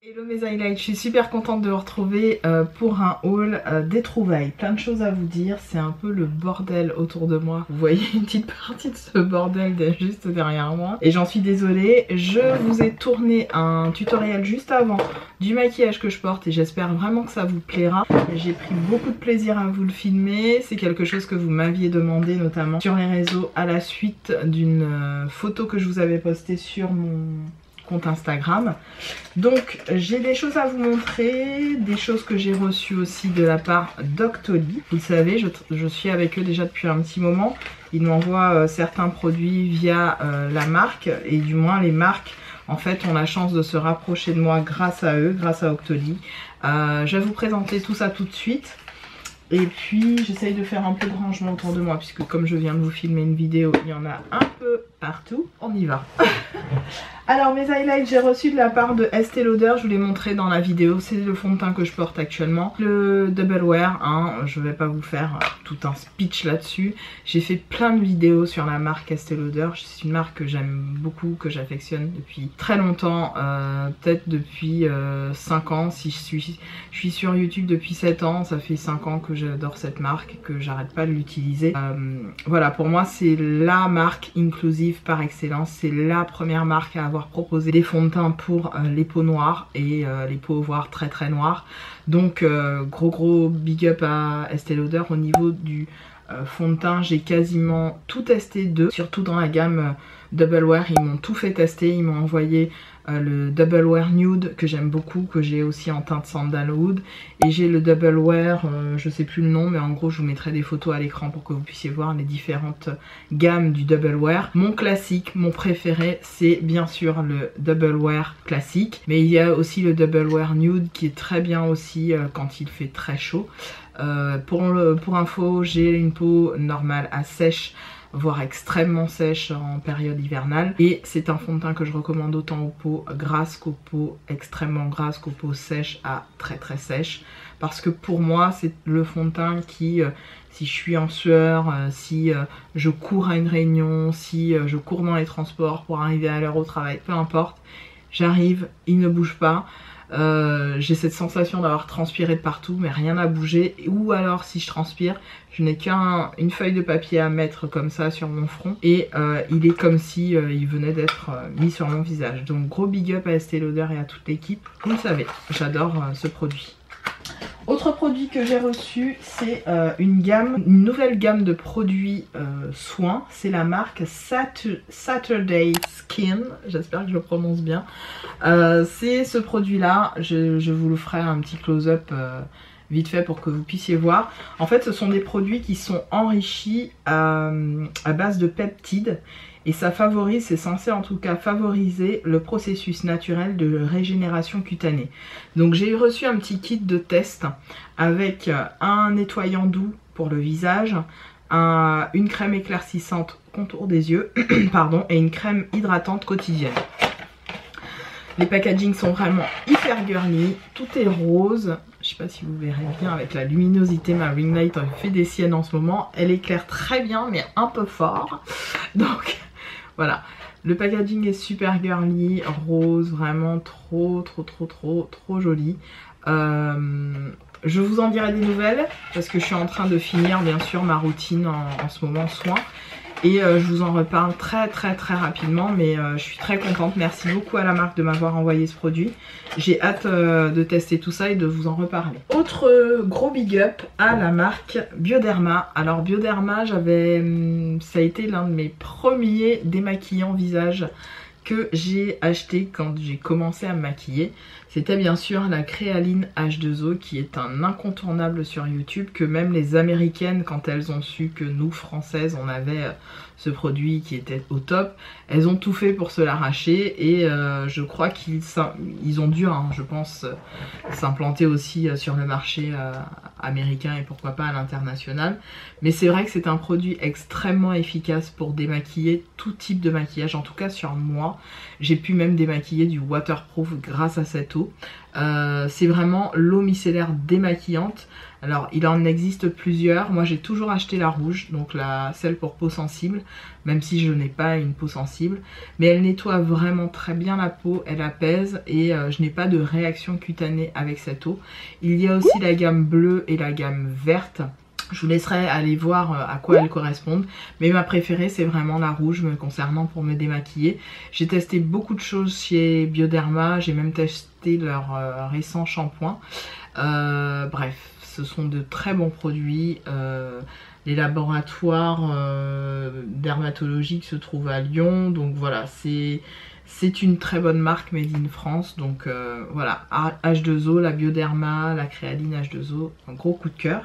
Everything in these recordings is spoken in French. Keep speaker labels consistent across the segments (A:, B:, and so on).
A: Hello mes highlights, je suis super contente de vous retrouver pour un haul des trouvailles. Plein de choses à vous dire, c'est un peu le bordel autour de moi. Vous voyez une petite partie de ce bordel juste derrière moi. Et j'en suis désolée, je vous ai tourné un tutoriel juste avant du maquillage que je porte et j'espère vraiment que ça vous plaira. J'ai pris beaucoup de plaisir à vous le filmer, c'est quelque chose que vous m'aviez demandé notamment sur les réseaux à la suite d'une photo que je vous avais postée sur mon compte Instagram. Donc j'ai des choses à vous montrer, des choses que j'ai reçues aussi de la part d'Octoly. Vous le savez, je suis avec eux déjà depuis un petit moment. Ils m'envoient certains produits via la marque et du moins les marques en fait ont la chance de se rapprocher de moi grâce à eux, grâce à Octoly. Je vais vous présenter tout ça tout de suite. Et puis j'essaye de faire un peu de rangement autour de moi puisque comme je viens de vous filmer une vidéo, il y en a un peu partout. On y va. Alors mes highlights, j'ai reçu de la part de Estée Lauder, je vous l'ai montré dans la vidéo, c'est le fond de teint que je porte actuellement. Le Double Wear, hein, je vais pas vous faire tout un speech là-dessus. J'ai fait plein de vidéos sur la marque Estée Lauder, c'est une marque que j'aime beaucoup, que j'affectionne depuis très longtemps, peut-être depuis 5 ans, si je suis sur YouTube depuis 7 ans, ça fait 5 ans que j'adore cette marque, que j'arrête pas de l'utiliser. Voilà, pour moi c'est la marque inclusive par excellence, c'est la première marque à avoir proposé des fonds de teint pour les peaux noires et les peaux voire très très noires. Donc gros big up à Estée Lauder. Au niveau du fond de teint, j'ai quasiment tout testé d'eux, surtout dans la gamme Double Wear, ils m'ont tout fait tester, ils m'ont envoyé le Double Wear Nude que j'aime beaucoup, que j'ai aussi en teinte Sandalwood, et j'ai le Double Wear, je sais plus le nom, mais en gros je vous mettrai des photos à l'écran pour que vous puissiez voir les différentes gammes du Double Wear. Mon classique, mon préféré, c'est bien sûr le Double Wear classique, mais il y a aussi le Double Wear Nude qui est très bien aussi quand il fait très chaud. Pour info, j'ai une peau normale à sèche, voire extrêmement sèche en période hivernale, et c'est un fond de teint que je recommande autant aux peaux grasses qu'aux peaux extrêmement grasses, qu'aux peaux sèches à très très sèches, parce que pour moi c'est le fond de teint qui, si je suis en sueur, si je cours à une réunion, si je cours dans les transports pour arriver à l'heure au travail, peu importe, j'arrive, il ne bouge pas. J'ai cette sensation d'avoir transpiré de partout mais rien n'a bougé, ou alors si je transpire je n'ai qu'une feuille de papier à mettre comme ça sur mon front et il est comme si il venait d'être mis sur mon visage. Donc gros big up à Estée Lauder et à toute l'équipe, vous le savez, j'adore ce produit. Autre produit que j'ai reçu, c'est une nouvelle gamme de produits soins. C'est la marque Saturday Skin, j'espère que je le prononce bien. C'est ce produit-là, je vous le ferai un petit close-up vite fait pour que vous puissiez voir. En fait, ce sont des produits qui sont enrichis à base de peptides. Et ça favorise, c'est censé en tout cas favoriser le processus naturel de régénération cutanée. Donc j'ai reçu un petit kit de test avec un nettoyant doux pour le visage, une crème éclaircissante contour des yeux, pardon, et une crème hydratante quotidienne. Les packagings sont vraiment hyper girly, tout est rose. Je sais pas si vous verrez bien avec la luminosité, ma ring light fait des siennes en ce moment. Elle éclaire très bien mais un peu fort. Donc voilà, le packaging est super girly, rose, vraiment trop joli. Je vous en dirai des nouvelles parce que je suis en train de finir bien sûr ma routine en ce moment soin. Et je vous en reparle très rapidement, mais je suis très contente. Merci beaucoup à la marque de m'avoir envoyé ce produit. J'ai hâte de tester tout ça et de vous en reparler. Autre gros big up à la marque Bioderma. Alors Bioderma, ça a été l'un de mes premiers démaquillants visage que j'ai acheté quand j'ai commencé à me maquiller. C'était bien sûr la Créaline H2O qui est un incontournable sur YouTube, que même les américaines, quand elles ont su que nous françaises on avait ce produit qui était au top, elles ont tout fait pour se l'arracher et je crois qu'ils ont dû, hein, je pense, s'implanter aussi sur le marché américain et pourquoi pas à l'international. Mais c'est vrai que c'est un produit extrêmement efficace pour démaquiller tout type de maquillage, en tout cas sur moi. moi. J'ai pu même démaquiller du waterproof grâce à cette eau. C'est vraiment l'eau micellaire démaquillante. Alors il en existe plusieurs, moi j'ai toujours acheté la rouge, donc celle pour peau sensible, même si je n'ai pas une peau sensible, mais elle nettoie vraiment très bien la peau, elle apaise et je n'ai pas de réaction cutanée avec cette eau. Il y a aussi la gamme bleue et la gamme verte. Je vous laisserai aller voir à quoi elles correspondent. Mais ma préférée c'est vraiment la rouge me concernant pour me démaquiller. J'ai testé beaucoup de choses chez Bioderma. J'ai même testé leur récent shampoing. Bref, ce sont de très bons produits. Les laboratoires dermatologiques se trouvent à Lyon. Donc voilà, c'est une très bonne marque made in France. Donc voilà, H2O, la Bioderma, la Créaline H2O, un gros coup de cœur.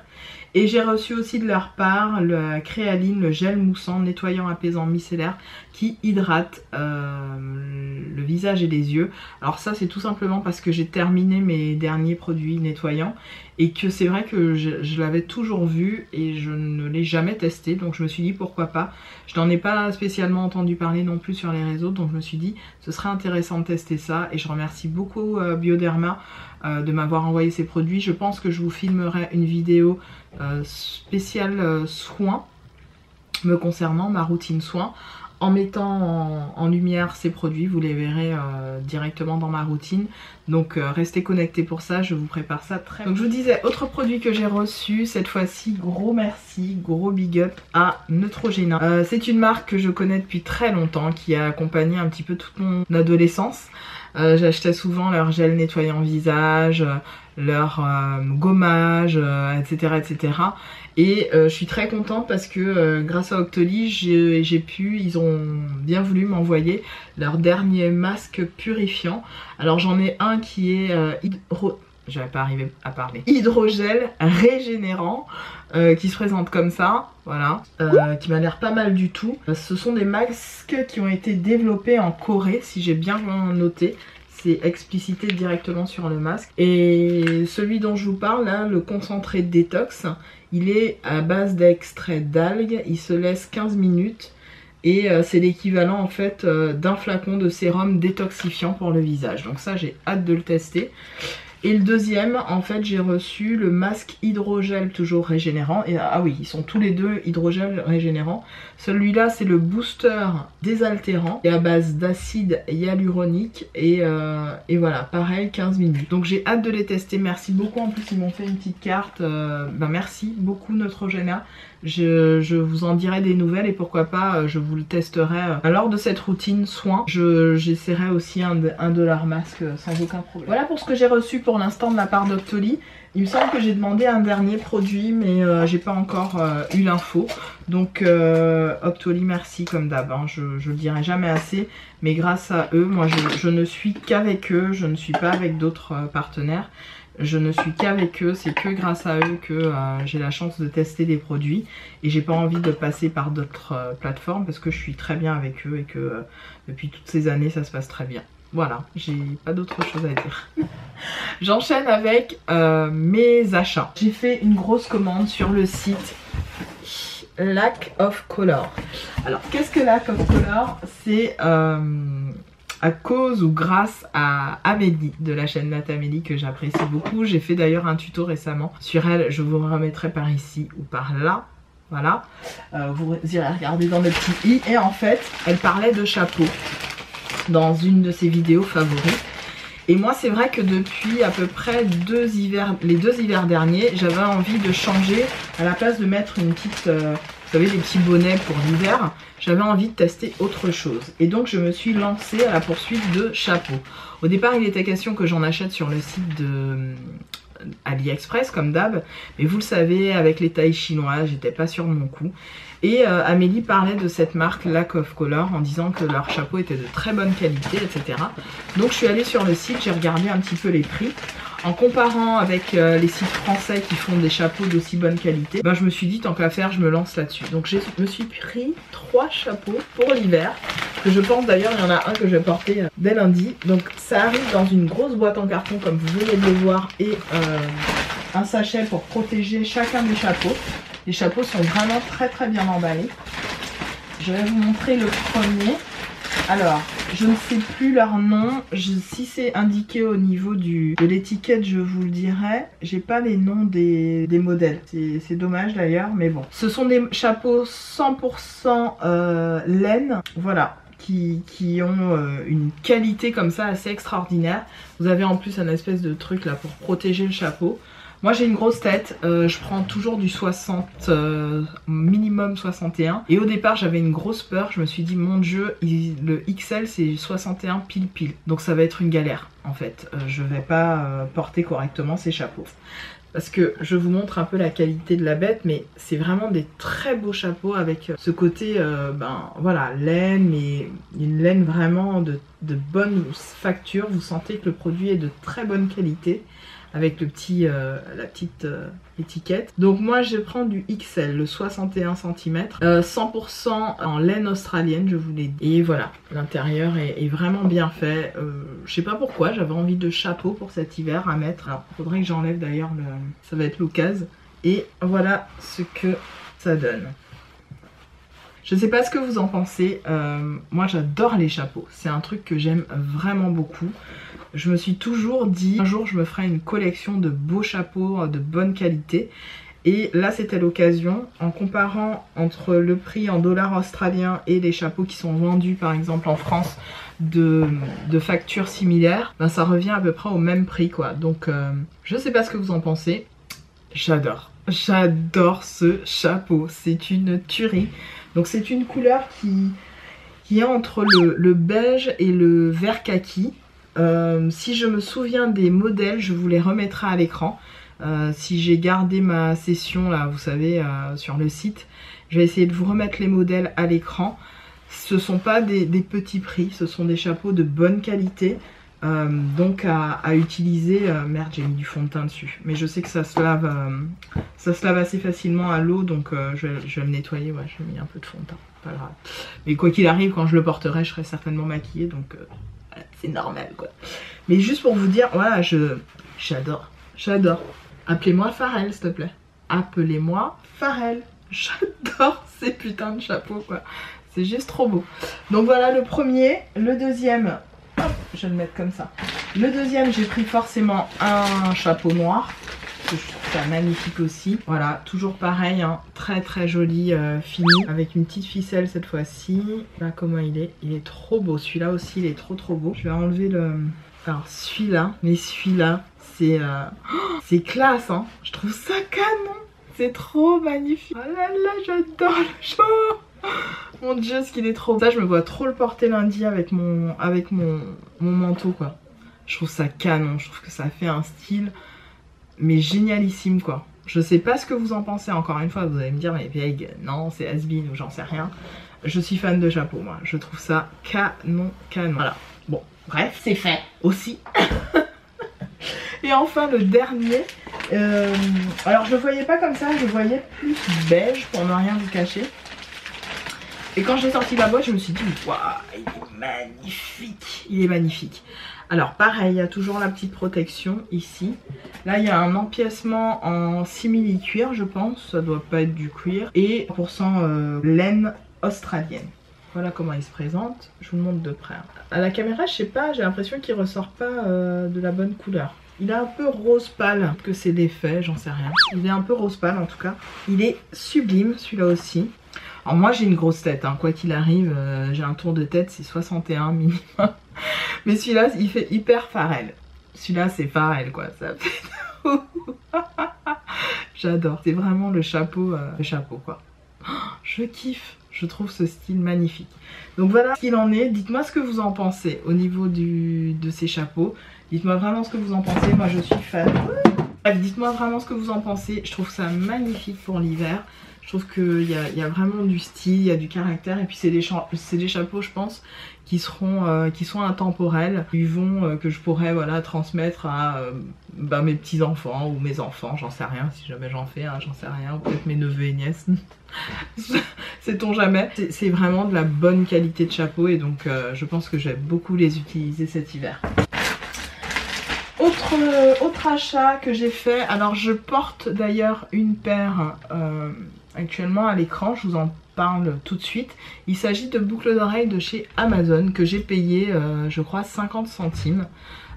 A: Et j'ai reçu aussi de leur part le Créaline, le gel moussant nettoyant apaisant micellaire qui hydrate le visage et les yeux. Alors ça c'est tout simplement parce que j'ai terminé mes derniers produits nettoyants et que c'est vrai que je l'avais toujours vu et je ne l'ai jamais testé, donc je me suis dit pourquoi pas. Je n'en ai pas spécialement entendu parler non plus sur les réseaux, donc je me suis dit ce serait intéressant de tester ça et je remercie beaucoup Bioderma de m'avoir envoyé ces produits. Je pense que je vous filmerai une vidéo spéciale soins me concernant, ma routine soins, en mettant en lumière ces produits. Vous les verrez directement dans ma routine, donc restez connectés pour ça, je vous prépare ça très bien. Donc je vous disais, autre produit que j'ai reçu, cette fois-ci gros merci, gros big up à Neutrogena. C'est une marque que je connais depuis très longtemps, qui a accompagné un petit peu toute mon adolescence. J'achetais souvent leur gel nettoyant visage, leur gommage, etc. etc. Et je suis très contente parce que grâce à Octoly, ils ont bien voulu m'envoyer leur dernier masque purifiant. Alors j'en ai un qui est j'avais pas arrivé à parler. Hydrogel régénérant, qui se présente comme ça, voilà, qui m'a l'air pas mal du tout. Ce sont des masques qui ont été développés en Corée, si j'ai bien noté. C'est explicité directement sur le masque. Et celui dont je vous parle là, le concentré détox, il est à base d'extrait d'algues, il se laisse 15 minutes. Et c'est l'équivalent en fait d'un flacon de sérum détoxifiant pour le visage. Donc ça j'ai hâte de le tester. Et le deuxième, en fait, j'ai reçu le masque hydrogel toujours régénérant. Et ah oui, ils sont tous les deux hydrogel régénérant. Celui-là, c'est le booster désaltérant et à base d'acide hyaluronique. Et voilà, pareil, 15 minutes. Donc j'ai hâte de les tester. Merci beaucoup. En plus, ils m'ont fait une petite carte. Merci beaucoup Neutrogena. Je vous en dirai des nouvelles et pourquoi pas je vous le testerai lors de cette routine soins. J'essaierai aussi un de leurs masques sans aucun problème. Voilà pour ce que j'ai reçu pour l'instant de la part d'Octoly. Il me semble que j'ai demandé un dernier produit mais j'ai pas encore eu l'info. Donc Octoly merci comme d'hab, hein. Je le dirai jamais assez. Mais grâce à eux, moi je ne suis qu'avec eux, je ne suis pas avec d'autres partenaires. Je ne suis qu'avec eux, c'est que grâce à eux que j'ai la chance de tester des produits et j'ai pas envie de passer par d'autres plateformes parce que je suis très bien avec eux et que depuis toutes ces années ça se passe très bien. Voilà, j'ai pas d'autre chose à dire. J'enchaîne avec mes achats. J'ai fait une grosse commande sur le site Lack of Color. Alors qu'est-ce que Lack of Color? C'est à cause ou grâce à Amélie de la chaîne Nat Amélie que j'apprécie beaucoup. J'ai fait d'ailleurs un tuto récemment sur elle, je vous remettrai par ici ou par là. Voilà, vous irez regarder dans le petit i. Et en fait, elle parlait de chapeaux dans une de ses vidéos favorites. Et moi c'est vrai que depuis à peu près les deux hivers derniers, j'avais envie de changer. À la place de mettre une petite... vous savez, les petits bonnets pour l'hiver, j'avais envie de tester autre chose. Et donc je me suis lancée à la poursuite de chapeaux. Au départ il était question que j'en achète sur le site de AliExpress comme d'hab. Mais vous le savez, avec les tailles chinoises, j'étais pas sûre de mon coup. Et Amélie parlait de cette marque Lack of Color en disant que leur chapeau était de très bonne qualité, etc. Donc je suis allée sur le site, j'ai regardé un petit peu les prix. En comparant avec les sites français qui font des chapeaux d'aussi bonne qualité, ben, je me suis dit tant qu'à faire, je me lance là-dessus. Donc je me suis pris 3 chapeaux pour l'hiver, que je pense d'ailleurs il y en a un que je vais porter dès lundi. Donc ça arrive dans une grosse boîte en carton comme vous venez de le voir et un sachet pour protéger chacun des chapeaux. Les chapeaux sont vraiment très bien emballés. Je vais vous montrer le premier. Alors, Je ne sais plus leur nom. Si c'est indiqué au niveau de l'étiquette, je vous le dirai. J'ai pas les noms des modèles. C'est dommage d'ailleurs, mais bon. Ce sont des chapeaux 100% laine. Voilà. Qui ont une qualité comme ça assez extraordinaire. Vous avez en plus un espèce de truc là pour protéger le chapeau. Moi j'ai une grosse tête, je prends toujours du 60, minimum 61. Et au départ j'avais une grosse peur, je me suis dit mon dieu, le XL c'est 61 pile pile. Donc ça va être une galère en fait, je vais pas porter correctement ces chapeaux. Parce que je vous montre un peu la qualité de la bête, mais c'est vraiment des très beaux chapeaux avec ce côté, voilà, laine, mais une laine vraiment de bonne facture. Vous sentez que le produit est de très bonne qualité avec le la petite étiquette. Donc moi je prends du XL, le 61 cm, 100% en laine australienne, je vous l'ai dit. Et voilà, l'intérieur est vraiment bien fait. Je sais pas pourquoi, j'avais envie de chapeau pour cet hiver à mettre. Alors il faudrait que j'enlève d'ailleurs, ça va être l'occasion. Et voilà ce que ça donne. Je sais pas ce que vous en pensez, moi j'adore les chapeaux, c'est un truc que j'aime vraiment beaucoup. Je me suis toujours dit, un jour je me ferai une collection de beaux chapeaux de bonne qualité. Et là c'était l'occasion, en comparant entre le prix en dollars australiens et les chapeaux qui sont vendus par exemple en France de factures similaires, ben ça revient à peu près au même prix quoi. Donc je sais pas ce que vous en pensez, j'adore. J'adore ce chapeau, c'est une tuerie. Donc c'est une couleur qui est entre le beige et le vert kaki. Si je me souviens des modèles, je vous les remettrai à l'écran. Si j'ai gardé ma session là, vous savez, sur le site, je vais essayer de vous remettre les modèles à l'écran. Ce sont pas des petits prix, ce sont des chapeaux de bonne qualité. Donc à utiliser, merde j'ai mis du fond de teint dessus, mais je sais que ça se lave assez facilement à l'eau, donc je vais le nettoyer, ouais j'ai mis un peu de fond de teint, pas grave. Mais quoi qu'il arrive, quand je le porterai je serai certainement maquillée, donc c'est normal quoi. Mais juste pour vous dire, voilà, j'adore, j'adore. Appelez-moi Pharrell s'il te plaît, appelez-moi Pharrell, j'adore ces putains de chapeaux quoi, c'est juste trop beau. Donc voilà le premier, le deuxième... Hop, je vais le mettre comme ça. Le deuxième, j'ai pris forcément un chapeau noir, que je trouve ça magnifique aussi. Voilà, toujours pareil, hein, très très joli, fini, avec une petite ficelle cette fois-ci. Là, comment il est trop beau. Celui-là aussi, il est trop beau. Je vais enlever le... Alors, celui-là, mais celui-là, c'est classe, hein. Je trouve ça canon. C'est trop magnifique. Oh là là, j'adore le chapeau. Mon dieu, ce qu'il est trop beau. Ça, je me vois trop le porter lundi avec mon manteau quoi. Je trouve ça canon, je trouve que ça fait un style mais génialissime quoi. Je sais pas ce que vous en pensez, encore une fois vous allez me dire mais Peg, non c'est has-been ou j'en sais rien. Je suis fan de chapeau moi, je trouve ça canon. Voilà, bon bref c'est fait aussi. Et enfin le dernier, alors je le voyais pas comme ça, je le voyais plus beige pour ne rien vous cacher. Et quand j'ai sorti la boîte, je me suis dit, waouh, il est magnifique. Il est magnifique. Alors pareil, il y a toujours la petite protection ici. Là, il y a un empiècement en simili-cuir, je pense. Ça doit pas être du cuir. Et 100% laine australienne. Voilà comment il se présente. Je vous le montre de près. À la caméra, je sais pas, j'ai l'impression qu'il ressort pas de la bonne couleur. Il est un peu rose pâle, que c'est l'effet, j'en sais rien. Il est un peu rose pâle en tout cas. Il est sublime, celui-là aussi. Alors moi j'ai une grosse tête, hein. Quoi qu'il arrive, j'ai un tour de tête, c'est 61 minimum. Mais celui-là, il fait hyper Pharrell. Celui-là c'est Pharrell quoi, ça fait... J'adore, c'est vraiment le chapeau quoi. Je kiffe, je trouve ce style magnifique. Donc voilà ce qu'il en est, dites-moi ce que vous en pensez au niveau de ces chapeaux. Dites-moi vraiment ce que vous en pensez, moi je suis fan. Bref, dites-moi vraiment ce que vous en pensez, je trouve ça magnifique pour l'hiver. Je trouve qu'il y a vraiment du style, il y a du caractère et puis c'est des chapeaux je pense qui sont intemporels, que je pourrais voilà, transmettre à mes petits enfants ou mes enfants, j'en sais rien si jamais j'en fais, hein, j'en sais rien, ou peut-être mes neveux et nièces, sait-on jamais. C'est vraiment de la bonne qualité de chapeau et donc je pense que je vais beaucoup les utiliser cet hiver. Autre achat que j'ai fait, alors je porte d'ailleurs une paire actuellement à l'écran, je vous en parle tout de suite. Il s'agit de boucles d'oreilles de chez Amazon que j'ai payé je crois 50 centimes.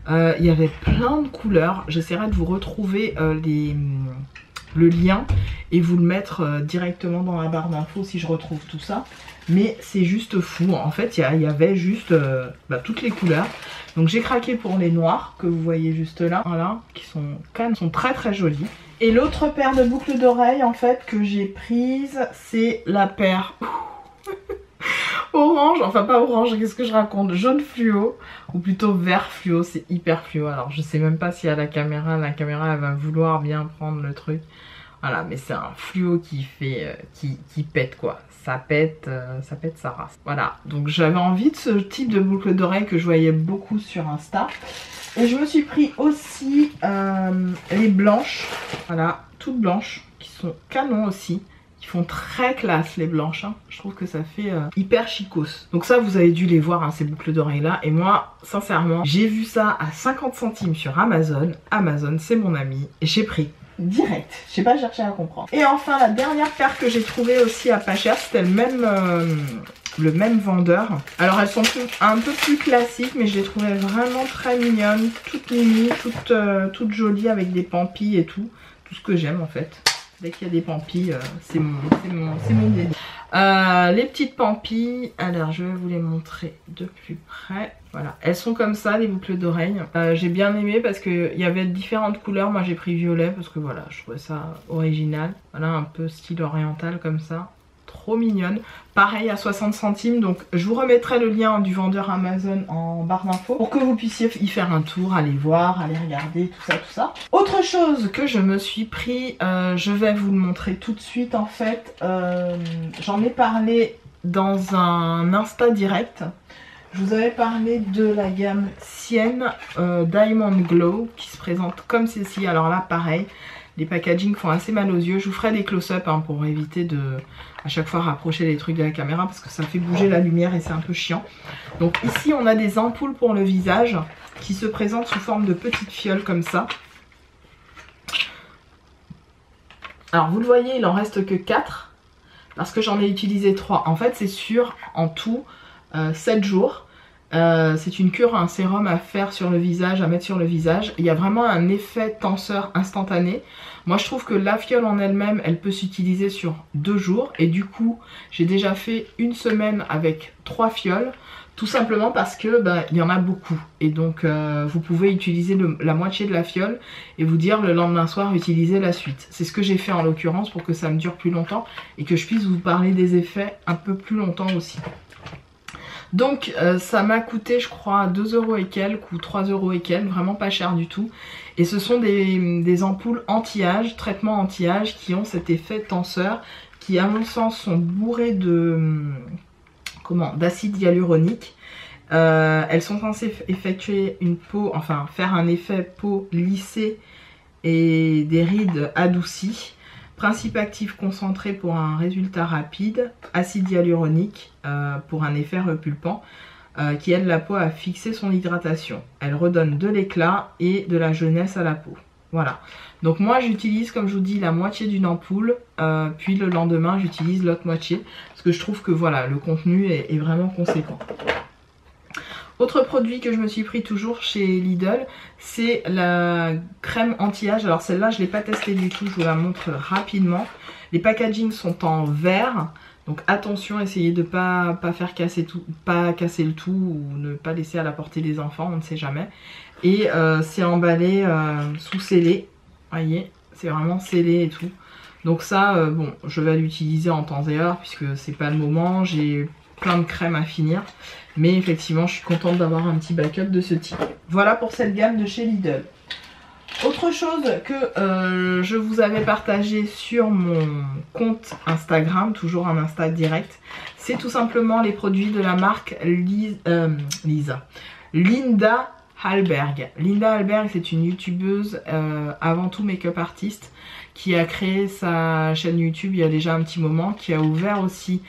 A: Il y avait plein de couleurs. J'essaierai de vous retrouver le lien et vous le mettre directement dans la barre d'infos si je retrouve tout ça. Mais c'est juste fou. En fait, il y avait juste toutes les couleurs. Donc j'ai craqué pour les noirs que vous voyez juste là. Voilà, qui sont quand même très très jolies. Et l'autre paire de boucles d'oreilles en fait que j'ai prise, c'est la paire orange, enfin pas orange, qu'est-ce que je raconte, jaune fluo, ou plutôt vert fluo, c'est hyper fluo. Alors je sais même pas si à la caméra elle va vouloir bien prendre le truc. Voilà, mais c'est un fluo qui fait, qui pète quoi. Ça pète sa race. Voilà, donc j'avais envie de ce type de boucle d'oreille que je voyais beaucoup sur Insta. Et je me suis pris aussi les blanches, voilà, toutes blanches, qui sont canon aussi. Qui font très classe les blanches, hein. Je trouve que ça fait hyper chicos. Donc ça vous avez dû les voir hein, ces boucles d'oreilles là. Et moi sincèrement j'ai vu ça à 50 centimes sur Amazon. Amazon c'est mon ami et j'ai pris direct. Je sais pas chercher à comprendre. Et enfin la dernière paire que j'ai trouvée aussi à pas cher, c'était le même vendeur. Alors elles sont un peu plus classiques mais je les trouvais vraiment très mignonnes. Toutes mimi, toutes jolies avec des pampis et tout. Tout ce que j'aime en fait. Dès qu'il y a des pampis, c'est mon délire. Les petites pampis, alors je vais vous les montrer de plus près. Voilà, elles sont comme ça, les boucles d'oreilles. J'ai bien aimé parce qu'il y avait différentes couleurs. Moi j'ai pris violet parce que voilà, je trouvais ça original. Voilà, un peu style oriental comme ça. Trop mignonne. Pareil à 60 centimes. Donc je vous remettrai le lien du vendeur Amazon en barre d'infos pour que vous puissiez y faire un tour, aller voir, aller regarder, tout ça. Autre chose que je me suis pris, je vais vous le montrer tout de suite en fait. J'en ai parlé dans un Insta direct. Je vous avais parlé de la gamme Sienne Diamond Glow qui se présente comme ceci. Alors là pareil. Les packaging font assez mal aux yeux. Je vous ferai des close-up hein, pour éviter de à chaque fois rapprocher les trucs de la caméra parce que ça fait bouger la lumière et c'est un peu chiant. Donc ici on a des ampoules pour le visage qui se présentent sous forme de petites fioles comme ça. Alors vous le voyez, il en reste que 4 parce que j'en ai utilisé 3. En fait c'est sur en tout 7 jours. C'est une cure, un sérum à faire sur le visage, à mettre sur le visage. Il y a vraiment un effet tenseur instantané. Moi je trouve que la fiole en elle-même, elle peut s'utiliser sur 2 jours. Et du coup, j'ai déjà fait une semaine avec 3 fioles. Tout simplement parce que il y en a beaucoup. Et donc vous pouvez utiliser la moitié de la fiole et vous dire le lendemain soir utiliser la suite. C'est ce que j'ai fait en l'occurrence pour que ça me dure plus longtemps et que je puisse vous parler des effets un peu plus longtemps aussi. Donc ça m'a coûté je crois 2 € et quelques ou 3 € et quelques, vraiment pas cher du tout. Et ce sont des ampoules anti-âge, traitement anti-âge qui ont cet effet tenseur qui à mon sens sont bourrées d'acide hyaluronique. Elles sont censées effectuer une peau, enfin faire un effet peau lissée et des rides adoucies. Principe actif concentré pour un résultat rapide, acide hyaluronique pour un effet repulpant qui aide la peau à fixer son hydratation. Elle redonne de l'éclat et de la jeunesse à la peau. Voilà. Donc moi j'utilise comme je vous dis la moitié d'une ampoule, puis le lendemain j'utilise l'autre moitié parce que je trouve que voilà le contenu est vraiment conséquent. Autre produit que je me suis pris toujours chez Lidl, c'est la crème anti-âge. Alors celle-là, je ne l'ai pas testée du tout, je vous la montre rapidement. Les packagings sont en verre, donc attention, essayez de pas casser le tout ou ne pas laisser à la portée des enfants, on ne sait jamais. Et c'est emballé sous scellé, voyez, c'est vraiment scellé et tout. Donc ça, bon, je vais l'utiliser en temps et heure puisque c'est pas le moment, j'ai plein de crèmes à finir. Mais effectivement, je suis contente d'avoir un petit backup de ce type. Voilà pour cette gamme de chez Lidl. Autre chose que je vous avais partagé sur mon compte Instagram, toujours un Insta direct, c'est tout simplement les produits de la marque Linda Hallberg. Linda Hallberg, c'est une youtubeuse, avant tout make-up artiste, qui a créé sa chaîne YouTube il y a déjà un petit moment, qui a ouvert aussi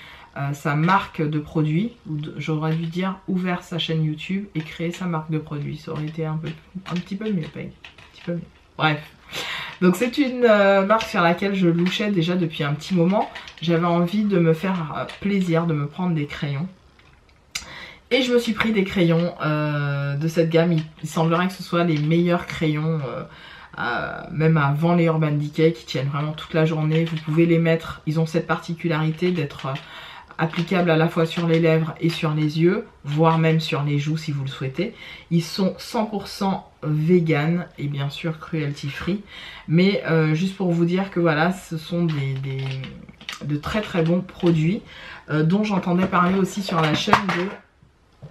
A: sa marque de produits, ou j'aurais dû dire ouvert sa chaîne YouTube et créer sa marque de produits. Ça aurait été un petit peu mieux, Peg. Un petit peu mieux. Bref. Donc c'est une marque sur laquelle je louchais déjà depuis un petit moment. J'avais envie de me faire plaisir, de me prendre des crayons. Et je me suis pris des crayons de cette gamme. Il semblerait que ce soit les meilleurs crayons, même avant les Urban Decay, qui tiennent vraiment toute la journée. Vous pouvez les mettre, ils ont cette particularité d'être applicables à la fois sur les lèvres et sur les yeux, voire même sur les joues si vous le souhaitez. Ils sont 100% vegan et bien sûr cruelty free. Mais juste pour vous dire que voilà, ce sont de très très bons produits dont j'entendais parler aussi sur la chaîne de...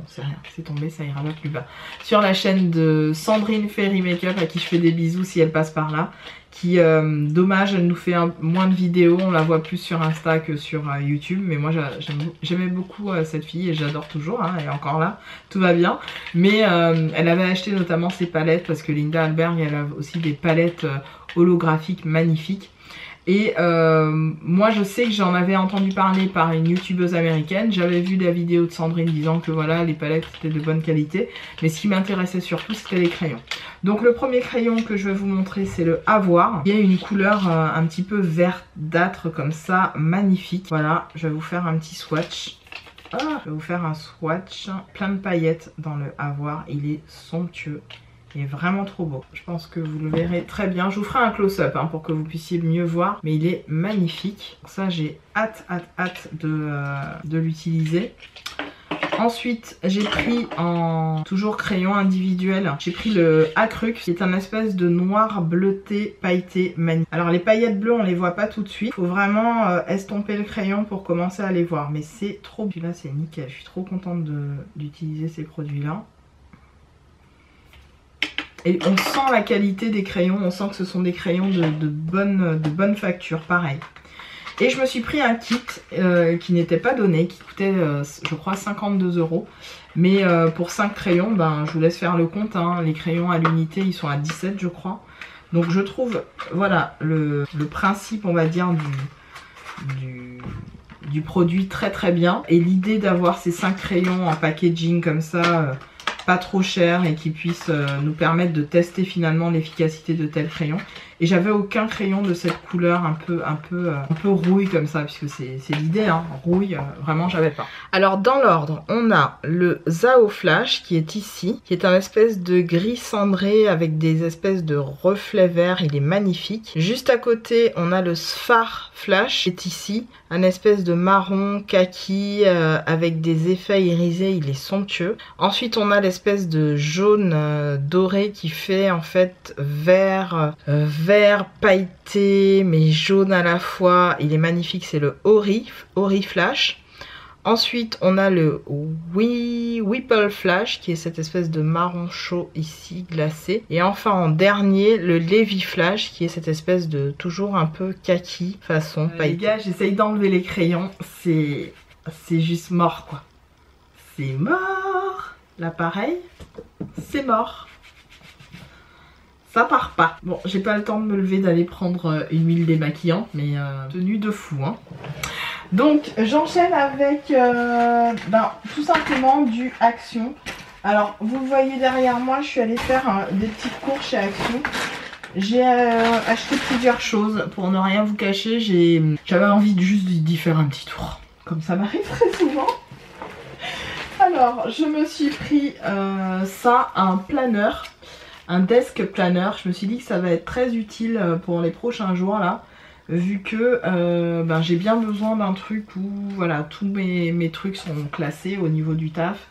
A: C'est rien, c'est tombé, ça ira pas plus bas. Sur la chaîne de Sandrine Ferry Makeup, à qui je fais des bisous si elle passe par là. Qui, dommage, elle nous fait moins de vidéos, on la voit plus sur Insta que sur YouTube. Mais moi j'aimais beaucoup cette fille et j'adore toujours, hein, elle est encore là, tout va bien. Mais elle avait acheté notamment ses palettes parce que Linda Alberg, elle a aussi des palettes holographiques magnifiques. Et moi je sais que j'en avais entendu parler par une youtubeuse américaine. J'avais vu la vidéo de Sandrine disant que voilà, les palettes étaient de bonne qualité. Mais ce qui m'intéressait surtout c'était les crayons. Donc le premier crayon que je vais vous montrer c'est le Avoir. Il y a une couleur un petit peu verdâtre comme ça, magnifique. Voilà, je vais vous faire un petit swatch. Je vais vous faire un swatch plein de paillettes dans le Avoir. Il est somptueux. Il est vraiment trop beau. Je pense que vous le verrez très bien. Je vous ferai un close-up hein, pour que vous puissiez mieux voir. Mais il est magnifique. Ça, j'ai hâte de l'utiliser. Ensuite, j'ai pris en toujours crayon individuel, j'ai pris le Acrux qui est un espèce de noir bleuté pailleté magnifique. Alors les paillettes bleues, on les voit pas tout de suite. Il faut vraiment estomper le crayon pour commencer à les voir. Mais c'est trop beau. Là, c'est nickel. Je suis trop contente d'utiliser ces produits-là. Et on sent la qualité des crayons, on sent que ce sont des crayons de bonne facture, pareil. Et je me suis pris un kit qui n'était pas donné, qui coûtait je crois 52 €. Mais pour 5 crayons, ben, je vous laisse faire le compte, hein. Les crayons à l'unité ils sont à 17 je crois. Donc je trouve, voilà, le principe on va dire du produit très très bien. Et l'idée d'avoir ces 5 crayons en packaging comme ça... pas trop cher et qui puisse nous permettre de tester finalement l'efficacité de tel crayon. Et j'avais aucun crayon de cette couleur un peu rouille comme ça, puisque c'est l'idée, hein, rouille, vraiment j'avais pas. Alors dans l'ordre, on a le Zao Flash qui est ici, qui est un espèce de gris cendré avec des espèces de reflets verts, il est magnifique. Juste à côté, on a le Sphar Flash qui est ici, un espèce de marron kaki avec des effets irisés, il est somptueux. Ensuite on a l'espèce de jaune doré qui fait en fait vert pailleté mais jaune à la fois, il est magnifique, c'est le Ori Flash. Ensuite on a le Whipple Flash qui est cette espèce de marron chaud ici glacé. Et enfin en dernier le Levi Flash qui est cette espèce de toujours un peu kaki façon pailleté. Les gars, j'essaye d'enlever les crayons, c'est juste mort quoi. C'est mort. L'appareil, c'est mort. Ça part pas. Bon, j'ai pas le temps de me lever d'aller prendre une huile démaquillante, mais tenue de fou, hein. Donc, j'enchaîne avec tout simplement du Action. Alors, vous le voyez derrière moi, je suis allée faire des petites courses chez Action. J'ai acheté plusieurs choses. Pour ne rien vous cacher, j'avais envie juste d'y faire un petit tour. Comme ça m'arrive très souvent. Alors, je me suis pris ça, un planeur. Un desk planner. Je me suis dit que ça va être très utile pour les prochains jours là, vu que j'ai bien besoin d'un truc où voilà, tous mes trucs sont classés au niveau du taf.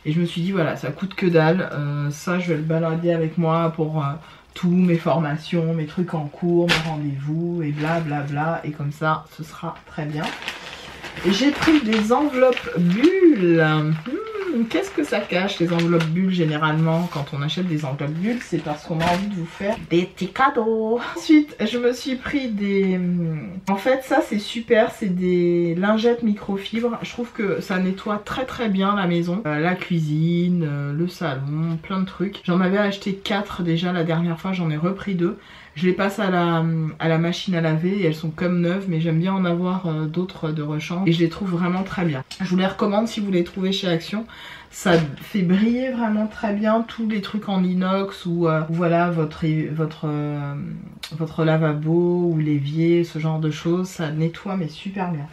A: Et je me suis dit voilà, ça coûte que dalle, ça je vais le balader avec moi pour tous mes formations, mes trucs en cours, mes rendez-vous et blablabla. Et comme ça, ce sera très bien. Et j'ai pris des enveloppes bulles. Qu'est-ce que ça cache les enveloppes bulles généralement quand on achète des enveloppes bulles? C'est parce qu'on a envie de vous faire des petits cadeaux. Ensuite je me suis pris des... En fait ça c'est super, c'est des lingettes microfibres. Je trouve que ça nettoie très très bien la maison. La cuisine, le salon, plein de trucs. J'en avais acheté 4 déjà la dernière fois, j'en ai repris 2. Je les passe à la machine à laver et elles sont comme neuves, mais j'aime bien en avoir d'autres de rechange et je les trouve vraiment très bien. Je vous les recommande si vous les trouvez chez Action. Ça fait briller vraiment très bien tous les trucs en inox ou voilà votre lavabo ou l'évier, ce genre de choses. Ça nettoie mais super bien.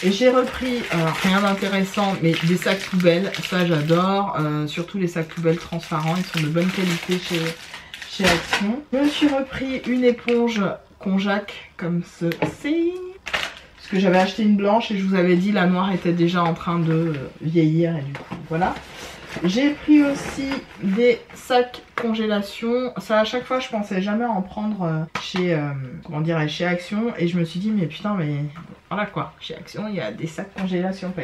A: Et j'ai repris, rien d'intéressant, mais des sacs poubelles. Ça j'adore, surtout les sacs poubelles transparents. Ils sont de bonne qualité chez Action. Je me suis repris une éponge Conjac comme ceci. Parce que j'avais acheté une blanche et je vous avais dit la noire était déjà en train de vieillir et du coup voilà. J'ai pris aussi des sacs congélation. Ça à chaque fois je pensais jamais en prendre chez comment dirais chez Action et je me suis dit mais putain mais voilà quoi, chez Action il y a des sacs congélation,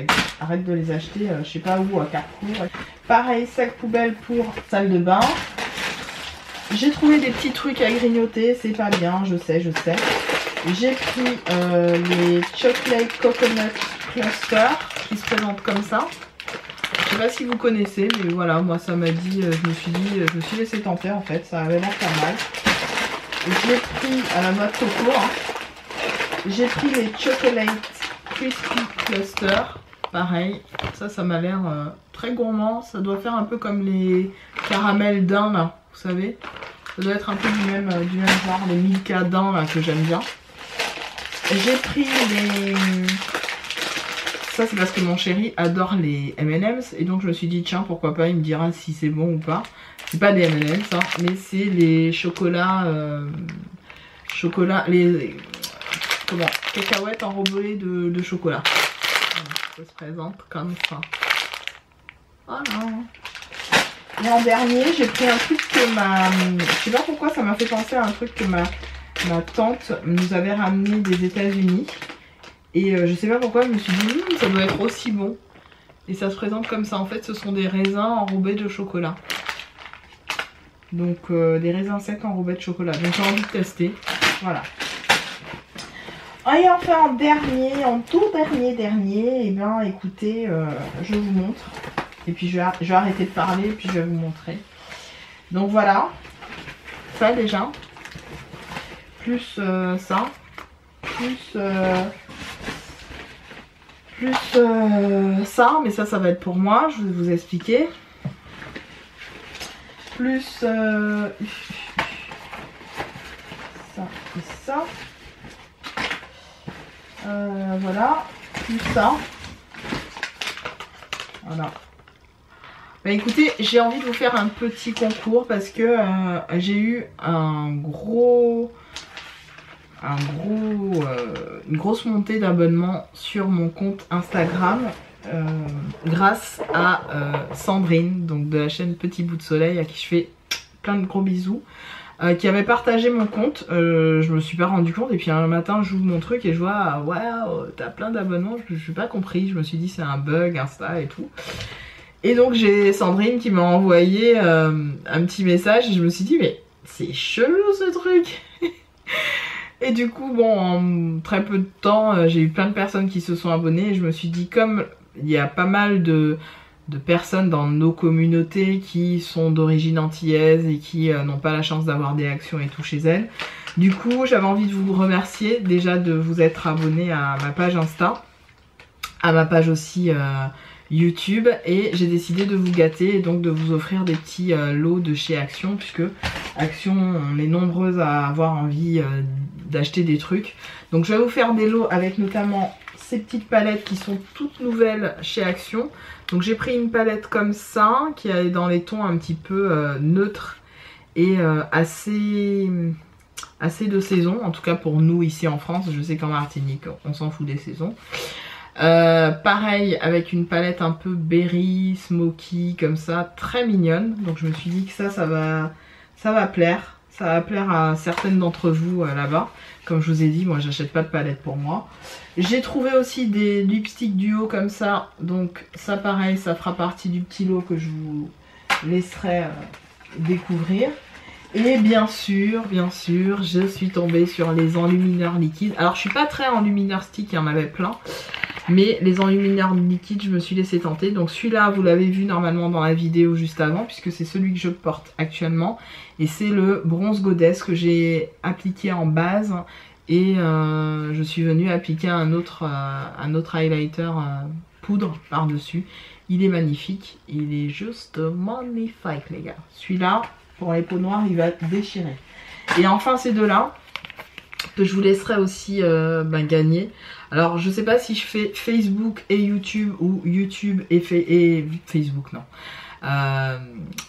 A: arrête de les acheter je sais pas où à Carrefour. Pareil sac poubelle pour salle de bain. J'ai trouvé des petits trucs à grignoter, c'est pas bien, je sais. J'ai pris les Chocolate Coconut Cluster qui se présentent comme ça. Je sais pas si vous connaissez, mais voilà, moi ça m'a dit, je me suis laissé tenter en fait, ça avait l'air pas mal. J'ai pris à la noix de coco, j'ai pris les Chocolate Crispy Cluster. Pareil, ça m'a l'air très gourmand, ça doit faire un peu comme les caramels d'un là, vous savez. Ça doit être un peu du même genre, les Milka d'un là que j'aime bien. J'ai pris les... Ça c'est parce que mon chéri adore les M&M's et donc je me suis dit tiens pourquoi pas, il me dira si c'est bon ou pas. C'est pas des M&M's hein, mais c'est les chocolats... les... Comment, cacahuètes enrobées de chocolat. Ça se présente comme ça. Voilà. Et en dernier j'ai pris un truc que je sais pas pourquoi ça m'a fait penser à un truc que ma tante nous avait ramené des États-Unis et je sais pas pourquoi je me suis dit ça doit être aussi bon et ça se présente comme ça. En fait ce sont des raisins enrobés de chocolat, donc des raisins secs enrobés de chocolat, donc j'ai envie de tester. Voilà. Et enfin en dernier, en tout dernier, et bien écoutez je vous montre et puis je vais arrêter de parler et puis je vais vous montrer. Donc voilà, ça déjà plus ça, plus ça, mais ça va être pour moi, je vais vous expliquer. Plus ça et ça. Voilà, plus ça. Voilà. Bah écoutez, j'ai envie de vous faire un petit concours parce que j'ai eu une grosse montée d'abonnements sur mon compte Instagram grâce à Sandrine, donc de la chaîne Petit Bout de Soleil, à qui je fais plein de gros bisous, qui avait partagé mon compte. Je me suis pas rendu compte et puis un matin j'ouvre mon truc et je vois waouh t'as plein d'abonnements, je n'ai pas compris, je me suis dit c'est un bug Insta et tout. Et donc j'ai Sandrine qui m'a envoyé un petit message et je me suis dit mais c'est chelou ce truc. Et du coup bon en très peu de temps j'ai eu plein de personnes qui se sont abonnées et je me suis dit comme il y a pas mal de personnes dans nos communautés qui sont d'origine antillaise et qui n'ont pas la chance d'avoir des actions et tout chez elles. Du coup j'avais envie de vous remercier déjà de vous être abonné à ma page Insta, à ma page aussi YouTube, et j'ai décidé de vous gâter et donc de vous offrir des petits lots de chez Action, puisque Action on est nombreuses à avoir envie d'acheter des trucs. Donc je vais vous faire des lots avec notamment ces petites palettes qui sont toutes nouvelles chez Action. Donc j'ai pris une palette comme ça qui est dans les tons un petit peu neutres et assez de saison, en tout cas pour nous ici en France. Je sais qu'en Martinique on s'en fout des saisons. Pareil avec une palette un peu berry, smoky comme ça, très mignonne. Donc je me suis dit que ça va plaire. Ça va plaire à certaines d'entre vous là-bas. Comme je vous ai dit, moi j'achète pas de palette pour moi. J'ai trouvé aussi des lipsticks duo comme ça. Donc ça pareil, ça fera partie du petit lot que je vous laisserai découvrir. Et bien sûr, je suis tombée sur les enlumineurs liquides. Alors je suis pas très enlumineur stick, il y en avait plein. Mais les enlumineurs liquides, je me suis laissé tenter. Donc celui-là, vous l'avez vu normalement dans la vidéo juste avant, puisque c'est celui que je porte actuellement. Et c'est le Bronze Goddess que j'ai appliqué en base. Et je suis venue appliquer un autre highlighter poudre par-dessus. Il est magnifique, il est juste magnifique les gars. Celui-là, pour les peaux noires, il va déchirer. Et enfin ces deux-là, que je vous laisserai aussi gagner. Alors je sais pas si je fais Facebook et YouTube ou YouTube et Facebook, non.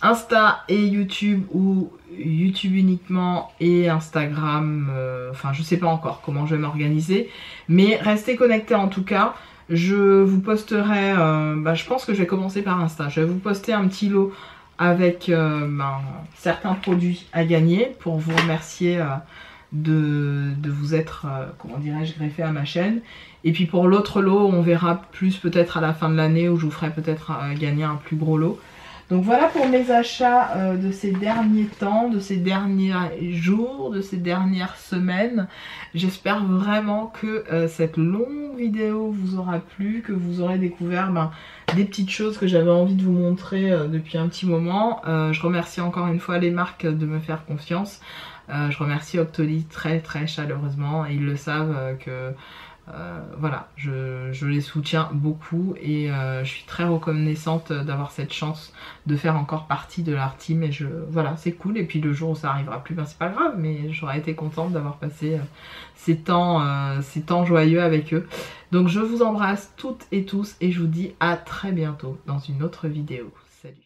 A: Insta et YouTube ou YouTube uniquement et Instagram, enfin je sais pas encore comment je vais m'organiser, mais restez connectés en tout cas. Je vous posterai, je pense que je vais commencer par Insta, je vais vous poster un petit lot avec certains produits à gagner pour vous remercier de vous être, comment dirais-je, greffé à ma chaîne. Et puis pour l'autre lot, on verra plus peut-être à la fin de l'année où je vous ferai peut-être gagner un plus gros lot. Donc voilà pour mes achats de ces derniers temps, de ces derniers jours, de ces dernières semaines. J'espère vraiment que cette longue vidéo vous aura plu, que vous aurez découvert des petites choses que j'avais envie de vous montrer depuis un petit moment. Je remercie encore une fois les marques de me faire confiance. Je remercie Octoly très très chaleureusement et ils le savent que voilà, je les soutiens beaucoup et je suis très reconnaissante d'avoir cette chance de faire encore partie de leur team et voilà, c'est cool. Et puis le jour où ça arrivera plus, c'est pas grave, mais j'aurais été contente d'avoir passé ces temps joyeux avec eux. Donc je vous embrasse toutes et tous et je vous dis à très bientôt dans une autre vidéo. Salut!